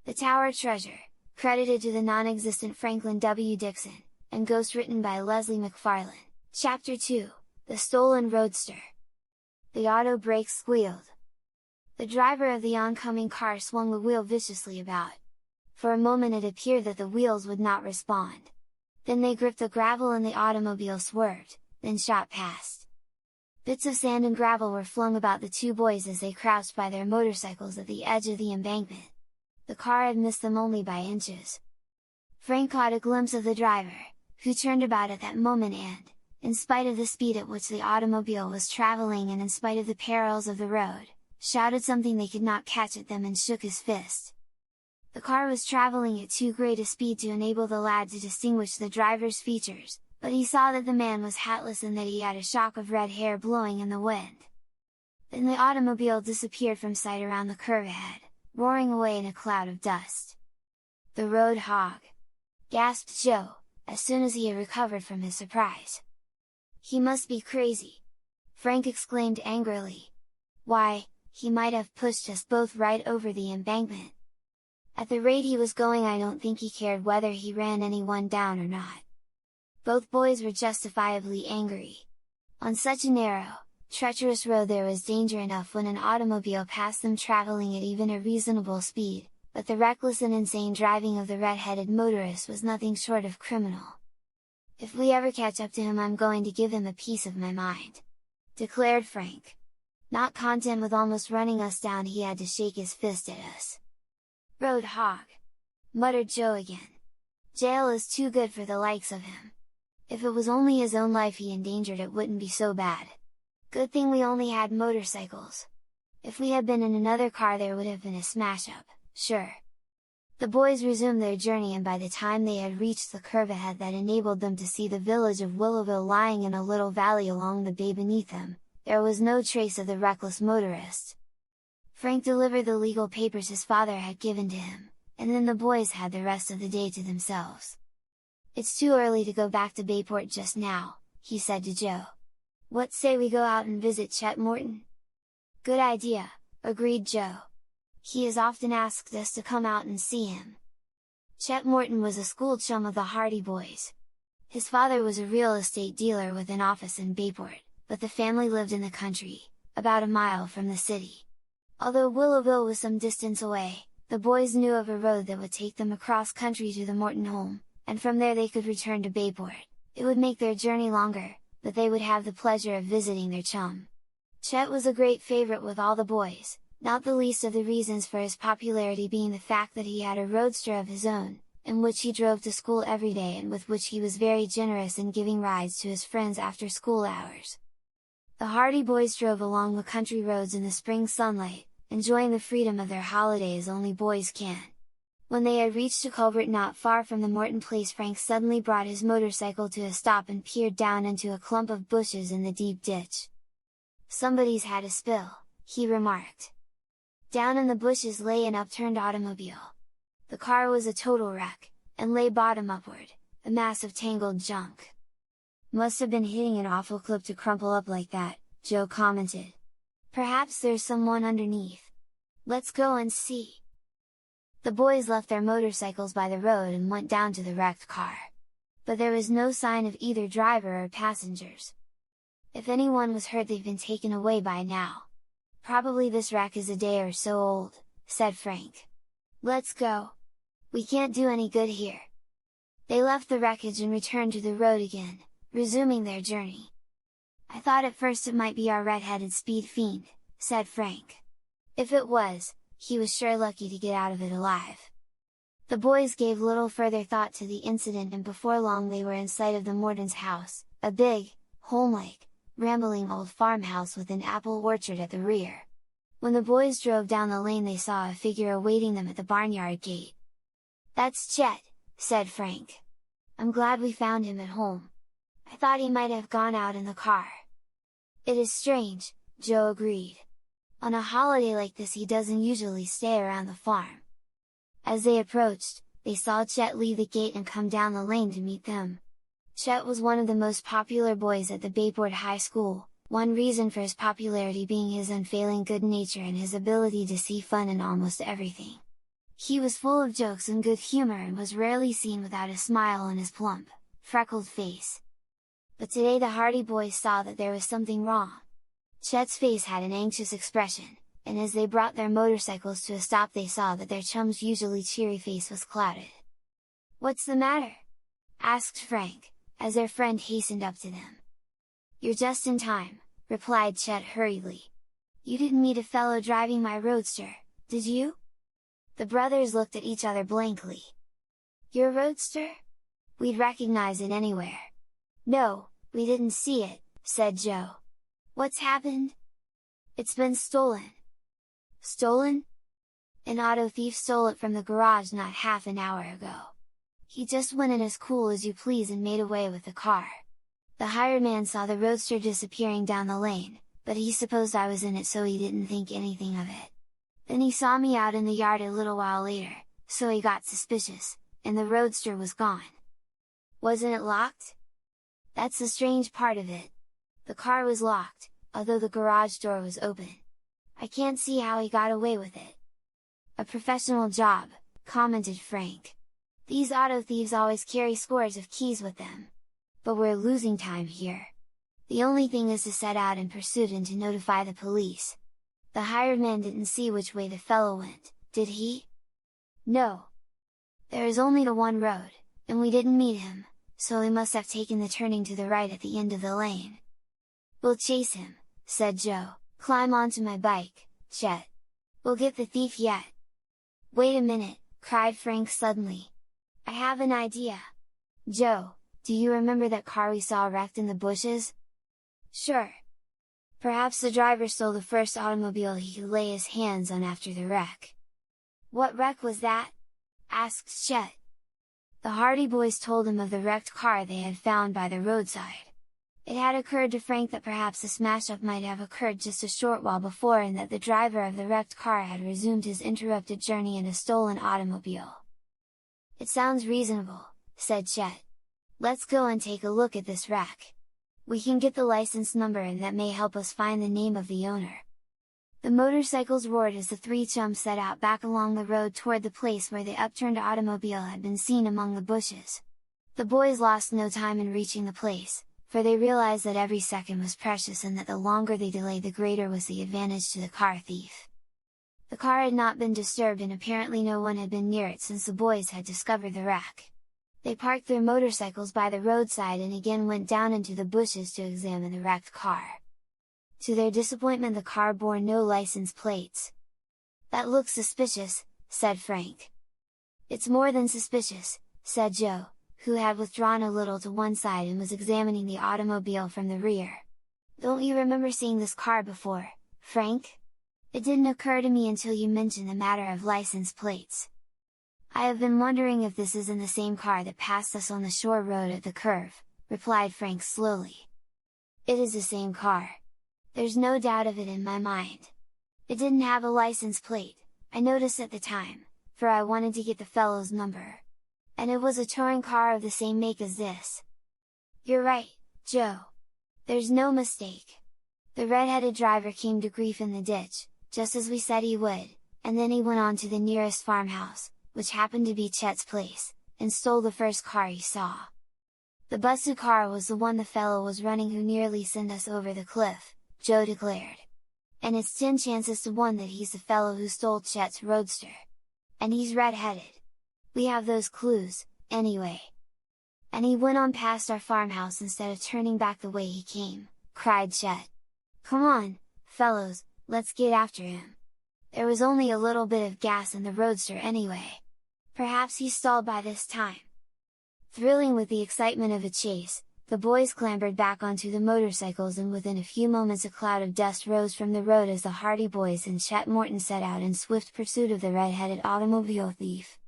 The Tower Treasure, credited to the non-existent Franklin W. Dixon, and ghost written by Leslie McFarlane. Chapter 2, The Stolen Roadster. The auto brakes squealed. The driver of the oncoming car swung the wheel viciously about. For a moment it appeared that the wheels would not respond. Then they gripped the gravel and the automobile swerved, then shot past. Bits of sand and gravel were flung about the two boys as they crouched by their motorcycles at the edge of the embankment. The car had missed them only by inches. Frank caught a glimpse of the driver, who turned about at that moment and, in spite of the speed at which the automobile was traveling and in spite of the perils of the road, shouted something they could not catch at them and shook his fist. The car was traveling at too great a speed to enable the lad to distinguish the driver's features, but he saw that the man was hatless and that he had a shock of red hair blowing in the wind. Then the automobile disappeared from sight around the curve ahead, roaring away in a cloud of dust. "The road hog!" gasped Joe, as soon as he had recovered from his surprise. "He must be crazy!" Frank exclaimed angrily. "Why, he might have pushed us both right over the embankment! At the rate he was going, I don't think he cared whether he ran anyone down or not." Both boys were justifiably angry. On such a narrow, treacherous road there was danger enough when an automobile passed them traveling at even a reasonable speed, but the reckless and insane driving of the red-headed motorist was nothing short of criminal. "If we ever catch up to him, I'm going to give him a piece of my mind!" declared Frank. Not content with almost running us down, he had to shake his fist at us. "Road hog!" muttered Joe again. "Jail is too good for the likes of him. If it was only his own life he endangered, it wouldn't be so bad. Good thing we only had motorcycles. If we had been in another car there would have been a smash-up, sure." The boys resumed their journey, and by the time they had reached the curve ahead that enabled them to see the village of Willowville lying in a little valley along the bay beneath them, there was no trace of the reckless motorist. Frank delivered the legal papers his father had given to him, and then the boys had the rest of the day to themselves. "It's too early to go back to Bayport just now," he said to Joe. "What say we go out and visit Chet Morton?" "Good idea," agreed Joe. "He has often asked us to come out and see him." Chet Morton was a school chum of the Hardy boys. His father was a real estate dealer with an office in Bayport, but the family lived in the country, about a mile from the city. Although Willowville was some distance away, the boys knew of a road that would take them across country to the Morton home, and from there they could return to Bayport. It would make their journey longer, but they would have the pleasure of visiting their chum. Chet was a great favorite with all the boys, not the least of the reasons for his popularity being the fact that he had a roadster of his own, in which he drove to school every day and with which he was very generous in giving rides to his friends after school hours. The Hardy boys drove along the country roads in the spring sunlight, enjoying the freedom of their holiday as only boys can. When they had reached a culvert not far from the Morton place, Frank suddenly brought his motorcycle to a stop and peered down into a clump of bushes in the deep ditch. "Somebody's had a spill," he remarked. Down in the bushes lay an upturned automobile. The car was a total wreck, and lay bottom upward, a mass of tangled junk. "Must have been hitting an awful clip to crumple up like that," Joe commented. "Perhaps there's someone underneath. Let's go and see." The boys left their motorcycles by the road and went down to the wrecked car. But there was no sign of either driver or passengers. "If anyone was hurt, they've been taken away by now. Probably this wreck is a day or so old," said Frank. "Let's go! We can't do any good here." They left the wreckage and returned to the road again, resuming their journey. "I thought at first it might be our red-headed speed fiend," said Frank. If it was, he was sure lucky to get out of it alive. The boys gave little further thought to the incident, and before long they were in sight of the Mortons' house, a big, home-like, rambling old farmhouse with an apple orchard at the rear. When the boys drove down the lane they saw a figure awaiting them at the barnyard gate. "That's Chet," said Frank. "I'm glad we found him at home. I thought he might have gone out in the car." "It is strange," Joe agreed. "On a holiday like this he doesn't usually stay around the farm." As they approached, they saw Chet leave the gate and come down the lane to meet them. Chet was one of the most popular boys at the Bayport High School, one reason for his popularity being his unfailing good nature and his ability to see fun in almost everything. He was full of jokes and good humor and was rarely seen without a smile on his plump, freckled face. But today the Hardy Boys saw that there was something wrong. Chet's face had an anxious expression, and as they brought their motorcycles to a stop they saw that their chum's usually cheery face was clouded. "What's the matter?" asked Frank, as their friend hastened up to them. "You're just in time," replied Chet hurriedly. "You didn't meet a fellow driving my Roadster, did you?" The brothers looked at each other blankly. "Your Roadster? We'd recognize it anywhere." "No, we didn't see it," said Joe. "What's happened?" "It's been stolen." "Stolen?" "An auto thief stole it from the garage not half an hour ago. He just went in as cool as you please and made away with the car. The hired man saw the Roadster disappearing down the lane, but he supposed I was in it so he didn't think anything of it. Then he saw me out in the yard a little while later, so he got suspicious, and the Roadster was gone." "Wasn't it locked?" "That's the strange part of it. The car was locked, although the garage door was open. I can't see how he got away with it." "A professional job," commented Frank. "These auto thieves always carry scores of keys with them. But we're losing time here. The only thing is to set out in pursuit and to notify the police. The hired man didn't see which way the fellow went, did he?" "No. There is only the one road, and we didn't meet him, so he must have taken the turning to the right at the end of the lane." "We'll chase him," said Joe. "Climb onto my bike, Chet. We'll get the thief yet." "Wait a minute," cried Frank suddenly. "I have an idea! Joe, do you remember that car we saw wrecked in the bushes?" "Sure! Perhaps the driver stole the first automobile he could lay his hands on after the wreck." "What wreck was that?" asked Chet. The Hardy Boys told him of the wrecked car they had found by the roadside. It had occurred to Frank that perhaps the smash-up might have occurred just a short while before and that the driver of the wrecked car had resumed his interrupted journey in a stolen automobile. "It sounds reasonable," said Chet. "Let's go and take a look at this wreck. We can get the license number and that may help us find the name of the owner." The motorcycles roared as the three chums set out back along the road toward the place where the upturned automobile had been seen among the bushes. The boys lost no time in reaching the place, for they realized that every second was precious and that the longer they delayed the greater was the advantage to the car thief. The car had not been disturbed and apparently no one had been near it since the boys had discovered the wreck. They parked their motorcycles by the roadside and again went down into the bushes to examine the wrecked car. To their disappointment the car bore no license plates. "That looks suspicious," said Frank. "It's more than suspicious," said Joe, who had withdrawn a little to one side and was examining the automobile from the rear. "Don't you remember seeing this car before, Frank? It didn't occur to me until you mentioned the matter of license plates." "I have been wondering if this isn't the same car that passed us on the shore road at the curve," replied Frank slowly. "It is the same car. There's no doubt of it in my mind. It didn't have a license plate, I noticed at the time, for I wanted to get the fellow's number. And it was a touring car of the same make as this." "You're right, Joe. There's no mistake. The red-headed driver came to grief in the ditch, just as we said he would, and then he went on to the nearest farmhouse, which happened to be Chet's place, and stole the first car he saw. The busted car was the one the fellow was running who nearly sent us over the cliff," Joe declared. "And it's 10 chances to 1 that he's the fellow who stole Chet's Roadster. And he's red-headed. We have those clues, anyway." "And he went on past our farmhouse instead of turning back the way he came," cried Chet. "Come on, fellows, let's get after him. There was only a little bit of gas in the Roadster anyway. Perhaps he stalled by this time." Thrilling with the excitement of a chase, the boys clambered back onto the motorcycles and within a few moments a cloud of dust rose from the road as the Hardy Boys and Chet Morton set out in swift pursuit of the red-headed automobile thief.